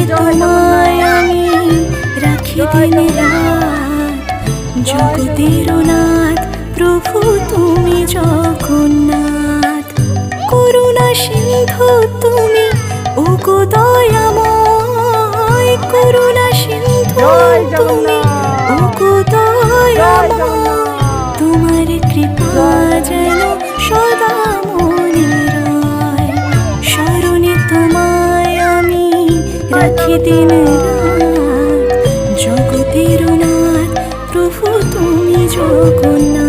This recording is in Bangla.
তোমায় আমি রাখি দিন রাত, জগতের নাথ প্রভু তুমি জগন্নাথ। করুণা সিন্ধু তুমি ওগো দয়াময়, করুণা সিন্ধু তুমি ওগো দয়াময়। তোমার কৃপা যেন সদা মনে রয়, স্মরণে তোমায় আমি রাখি দিন রাত, জগতের নাথ প্রভু তুমি জগন্নাথ।